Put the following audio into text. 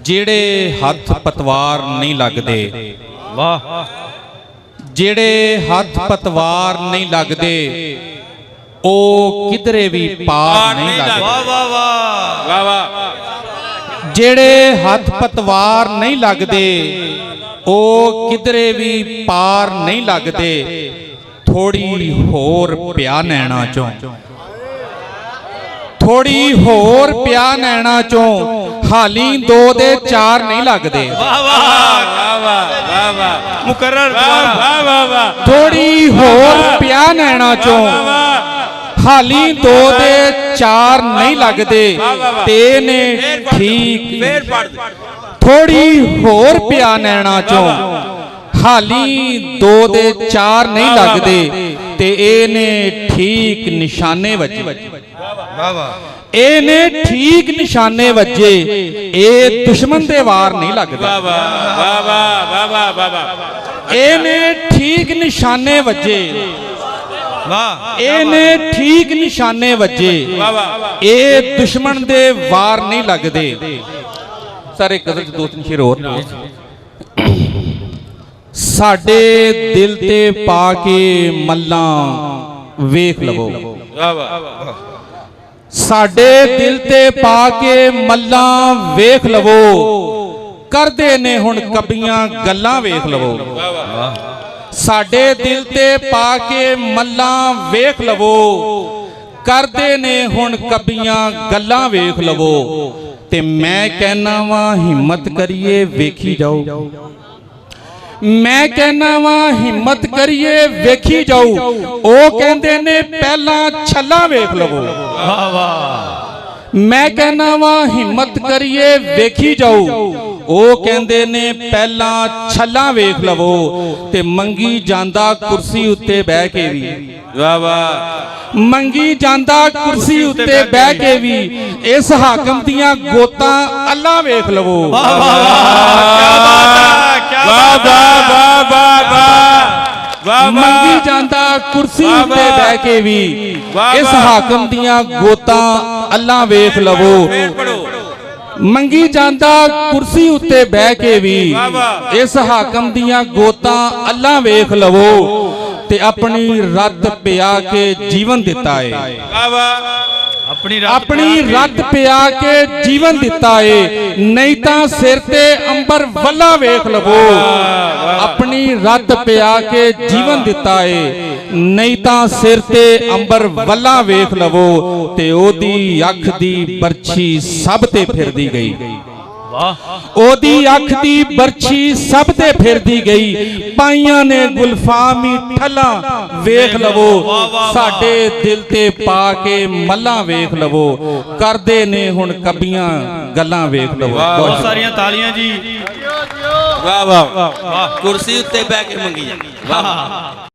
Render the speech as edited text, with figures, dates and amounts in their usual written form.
जेड़े हथ पतवार नहीं लगदे, वाह, जेड़े हथ पतवार नहीं लगदे ओ किधरे भी पार नहीं लगदे। वाह वाह वाह वाह वाह। जेड़े हथ पतवार नहीं लगदे ओ किधरे भी पार नहीं लगदे। थोड़ी होर प्या नैना चों, थोड़ी होर प्या नैना चों, हाली दो दे चार नहीं लगदे। वाह वाह वाह वाह वाह, मुकर्रर वाह वाह वाह। थोड़ी होर प्या नैना चों, हाली दो दे चार नहीं लगदे। तेने ठीक थोड़ी होर प्या नैना चों, हाली दो दे चार नहीं लगदे। ते एने ठीक निशाने वजे, वाह वाह, एने ठीक निशाने वजे, ए दुश्मन दे वार नहीं लगदे। वाह वाह वाह वाह वाह। एने ठीक निशाने वजे, वाह, एने ठीक निशाने वजे, ए दुश्मन दे वार नहीं लगदे। सारे कदर दो तीन शेर होर। साडे दिल ते पाके मल्लां वेख लवो, साडे दिल ते पाके मल्लां वेख लवो। करदे ने हुण कबियां गल्लां वेख लवो। साडे दिल ते पाके मल्लां वेख लवो। करदे ने हुण कबियां गल्लां वेख लवो। ते मैं कहना वा हिम्मत करिए वेखी जाओ, मैं कहना वा हिम्मत करिए वेखी जाओ। ओ कहंदे ने पहला छल्ला वेख लवो। वाह वाह, मैं कहना वा हिम्मत करिए वेखी जाओ। ओ कहंदे ने पहला छल्ला वेख लवो। ते मंगी जांदा कुर्सी उत्ते बह के भी, वाह वाह, मंगी जांदा कुर्सी उत्ते बह के भी, इस हाकम दियां गोतां अल्लाह वेख लवो। वाह वाह वाह, क्या बात है, क्या बात है, वाह वाह वाह वाह। मंगी जांदा कुर्सी उत्ते बह के भी, इस हाकम दियां गोतां अल्लाह वेख लवो। मंगी जांदा कुर्सी उत्ते बह के भी, इस हाकम दियां गोतां अल्लाह वेख लवो। ते अपनी रत पिया के जीवन दिता है, अपनी रत पिया के जीवन दिता है। नहीं तां सिर ते अंबर वल्ला वेख लवो। अपनी रत पिया के जीवन दिता है, नहीं तां सिर ते अंबर वल्ला वेख लवो। ते ओदी अख दी बरछी सब ते फिरदी गई, ओदी अख दी बरछी सब ते फिरदी गई। पाइयां ने गुलफामी ठला वेख लवो। साडे दिल ते पाके मल्लां वेख लवो। करदे ने हुण कबियां गल्लां वेख लवो। बहुत सारियां तालियां जी। वाह वाह, कुर्सी उत्ते बैठ के मंगी। वाह।